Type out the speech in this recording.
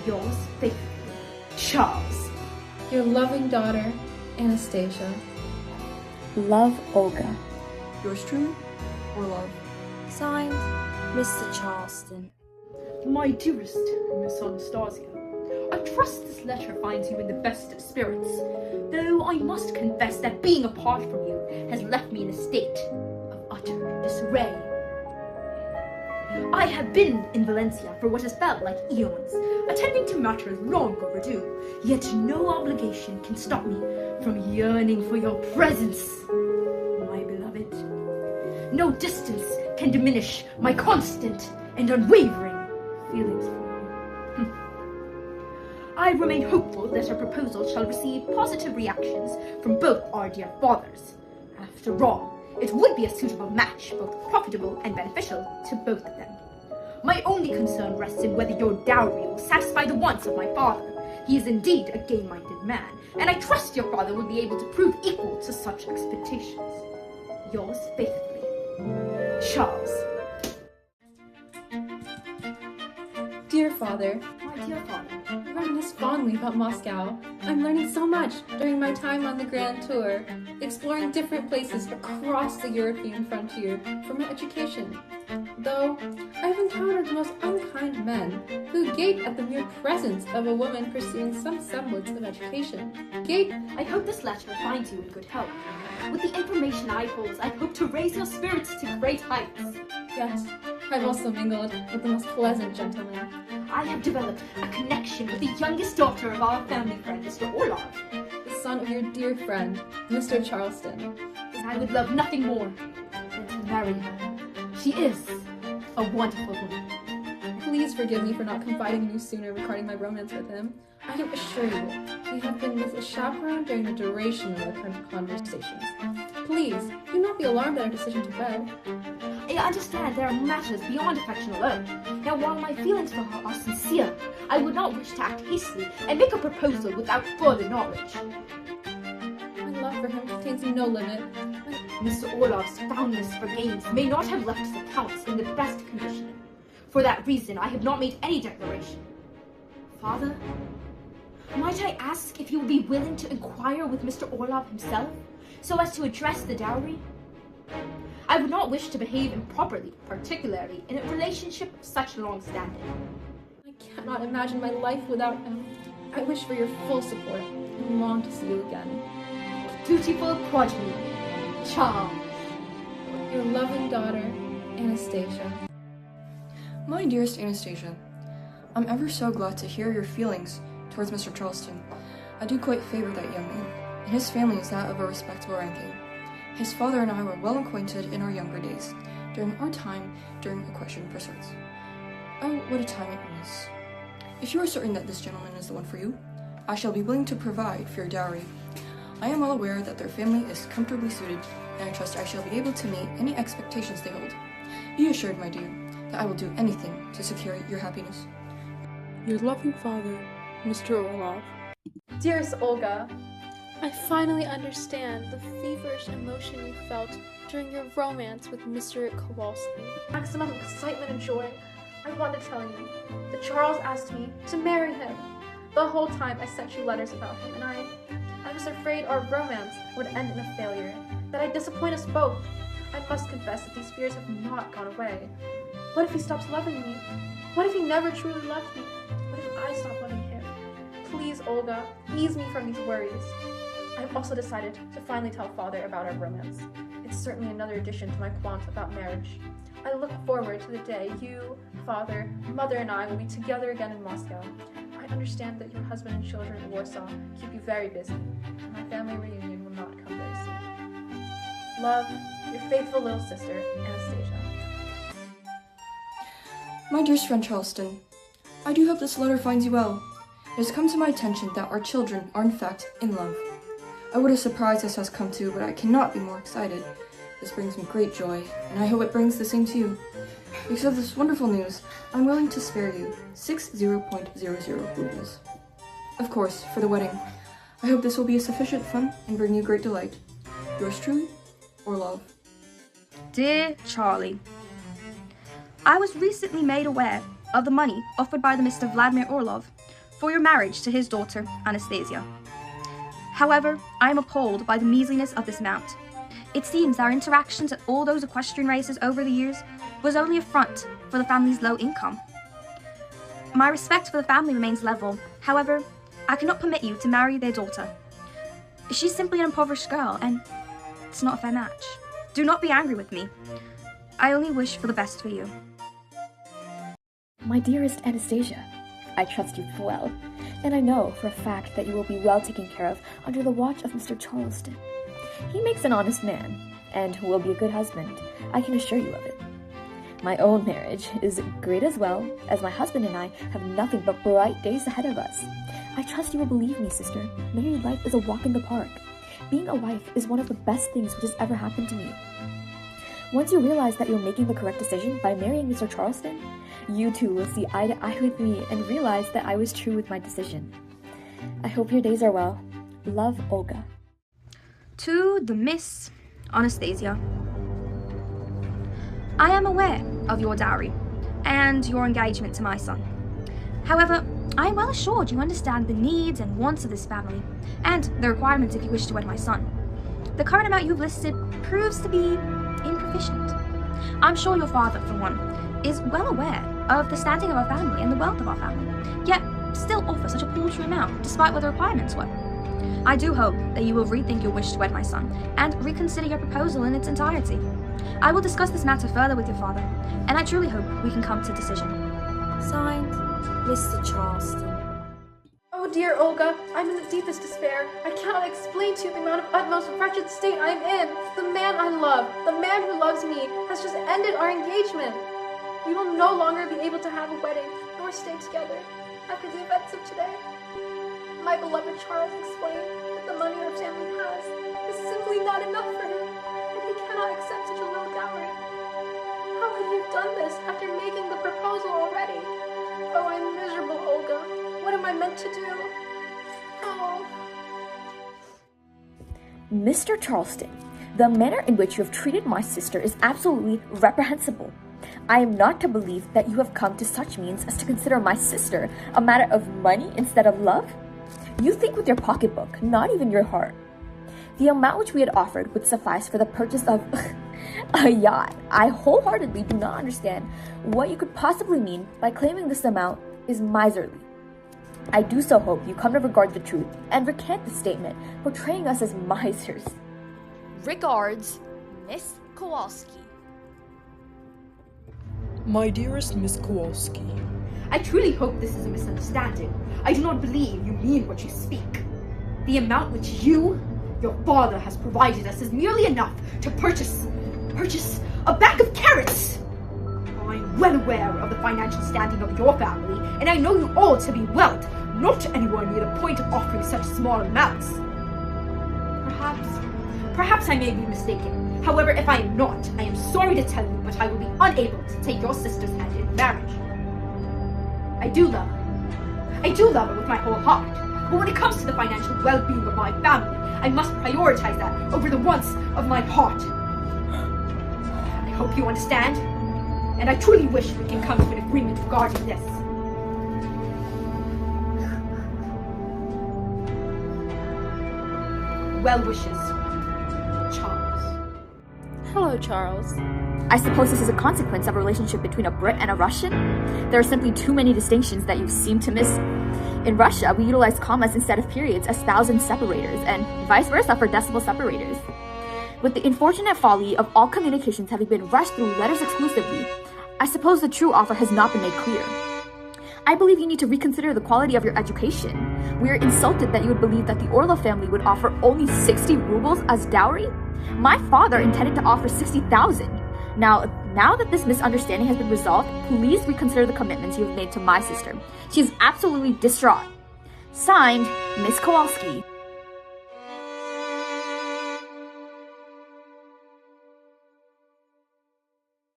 Yours faithfully, Charles. Your loving daughter, Anastasia. Love, Olga. Yours truly, Orlov. Signed, Mr. Charleston. My dearest Miss Anastasia, I trust this letter finds you in the best of spirits, though I must confess that being apart from you has left me in a state of utter disarray. I have been in Valencia for what has felt like eons, attending to matters long overdue, yet no obligation can stop me from yearning for your presence, my beloved. No distance can diminish my constant and unwavering feelings for you. I remain hopeful that our proposal shall receive positive reactions from both our dear fathers. After all, it would be a suitable match, both profitable and beneficial to both of them. My only concern rests in whether your dowry will satisfy the wants of my father. He is indeed a gay-minded man, and I trust your father will be able to prove equal to such expectations. Yours faithfully, Charles. Dear father, My dear father, I reminisce fondly about Moscow. I'm learning so much during my time on the Grand Tour, exploring different places across the European frontier for my education. Though I have encountered the most unkind men who gape at the mere presence of a woman pursuing some semblance of education. I hope this letter finds you in good health. With the information I hold, I hope to raise your spirits to great heights. Yes, I've also mingled with the most pleasant gentlemen. I have developed a connection with the youngest daughter of our family friend, Mr. Orlov, The son of your dear friend, Mr. Charleston. and I would love nothing more than to marry her. She is a wonderful woman. Please forgive me for not confiding in you sooner regarding my romance with him. I can assure you, we have been with a chaperone during the duration of our conversations. Please, do not be alarmed at our decision to wed. I understand there are matters beyond affection alone. Now, while my feelings for her are sincere, I would not wish to act hastily and make a proposal without further knowledge. My love for him contains no limit. Mr. Orlov's fondness for games may not have left his accounts in the best condition. For that reason, I have not made any declaration. Father, might I ask if you would be willing to inquire with Mr. Orlov himself, so as to address the dowry? I would not wish to behave improperly, particularly in a relationship of such long standing. I cannot imagine my life without him. I wish for your full support and long to see you again. Dutiful progeny, Charles. Your loving daughter, Anastasia. My dearest Anastasia, I'm ever so glad to hear your feelings towards Mr. Charleston. I do quite favor that young man, and his family is that of a respectable ranking. His father and I were well acquainted in our younger days, during our time during equestrian pursuits. Oh, what a time it was. If you are certain that this gentleman is the one for you, I shall be willing to provide for your dowry. I am well aware that their family is comfortably suited, and I trust I shall be able to meet any expectations they hold. Be assured, my dear, that I will do anything to secure your happiness. Your loving father, Mr. Orlov. Dearest Olga, I finally understand the feverish emotion you felt during your romance with Mr. Kowalski. Maximum excitement and joy. I want to tell you that Charles asked me to marry him. The whole time I sent you letters about him, and I was afraid our romance would end in a failure, that I'd disappoint us both. I must confess that these fears have not gone away. What if he stops loving me? What if he never truly loved me? What if I stop loving him? Please, Olga, ease me from these worries. I've also decided to finally tell Father about our romance. It's certainly another addition to my qualms about marriage. I look forward to the day you, Father, Mother, and I will be together again in Moscow. I understand that your husband and children in Warsaw keep you very busy, and our family reunion will not come very soon. Love, your faithful little sister, Anastasia. My dearest friend Charleston, I do hope this letter finds you well. It has come to my attention that our children are in fact in love. Oh, what a surprise this has come to, but I cannot be more excited. This brings me great joy, and I hope it brings the same to you. Because of this wonderful news, I'm willing to spare you 60.00 rubles. Of course, for the wedding. I hope this will be a sufficient fun and bring you great delight. Yours truly, Orlov. Dear Charlie, I was recently made aware of the money offered by the Mr. Vladimir Orlov for your marriage to his daughter, Anastasia. However, I am appalled by the measliness of this amount. It seems our interactions at all those equestrian races over the years was only a front for the family's low income. My respect for the family remains level. However, I cannot permit you to marry their daughter. She's simply an impoverished girl, and it's not a fair match. Do not be angry with me. I only wish for the best for you. My dearest Anastasia, I trust you well, and I know for a fact that you will be well taken care of under the watch of Mr. Charleston. He makes an honest man, and will be a good husband, I can assure you of it. My own marriage is great as well, as my husband and I have nothing but bright days ahead of us. I trust you will believe me, sister. Married life is a walk in the park. Being a wife is one of the best things which has ever happened to me. Once you realize that you're making the correct decision by marrying Mr. Charleston, you too will see eye to eye with me and realize that I was true with my decision. I hope your days are well. Love, Olga. To the Miss Anastasia. I am aware of your dowry and your engagement to my son. However, I am well assured you understand the needs and wants of this family and the requirements if you wish to wed my son. The current amount you've listed proves to be insufficient. I'm sure your father, for one, is well aware of the standing of our family and the wealth of our family, yet still offers such a paltry amount despite what the requirements were. I do hope that you will rethink your wish to wed my son and reconsider your proposal in its entirety. I will discuss this matter further with your father, and I truly hope we can come to a decision. Signed, Mr. Charleston. Oh dear Olga, I'm in the deepest despair. I cannot explain to you the amount of utmost wretched state I am in. The man I love, the man who loves me, has just ended our engagement. We will no longer be able to have a wedding, nor stay together, after the events of today. My beloved Charles explained that the money our family has is simply not enough for him, and he cannot accept such a low dowry. How have you done this after making the proposal already? Oh, I'm miserable, Olga. What am I meant to do? Oh. Mr. Charleston, the manner in which you have treated my sister is absolutely reprehensible. I am not to believe that you have come to such means as to consider my sister a matter of money instead of love. You think with your pocketbook, not even your heart. The amount which we had offered would suffice for the purchase of a yacht. I wholeheartedly do not understand what you could possibly mean by claiming this amount is miserly. I do so hope you come to regard the truth and recant the statement portraying us as misers. Regards, Miss Kowalski. My dearest Miss Kowalski, I truly hope this is a misunderstanding. I do not believe you mean what you speak. The amount which your father has provided us is merely enough to purchase a bag of carrots. I'm well aware of the financial standing of your family, and I know you all to be wealth, not anywhere near the point of offering such small amounts. Perhaps I may be mistaken. However, if I am not, I am sorry to tell you, but I will be unable to take your sister's hand in marriage. I do love her. I do love her with my whole heart. But when it comes to the financial well-being of my family, I must prioritize that over the wants of my heart. I hope you understand, and I truly wish we can come to an agreement regarding this. Well wishes, Charles. Hello, Charles. I suppose this is a consequence of a relationship between a Brit and a Russian? There are simply too many distinctions that you seem to miss. In Russia, we utilize commas instead of periods as thousand separators, and vice versa for decimal separators. With the unfortunate folly of all communications having been rushed through letters exclusively, I suppose the true offer has not been made clear. I believe you need to reconsider the quality of your education. We are insulted that you would believe that the Orlov family would offer only 60 rubles as dowry. My father intended to offer 60,000. Now that this misunderstanding has been resolved, please reconsider the commitments you have made to my sister. She is absolutely distraught. Signed, Miss Kowalski.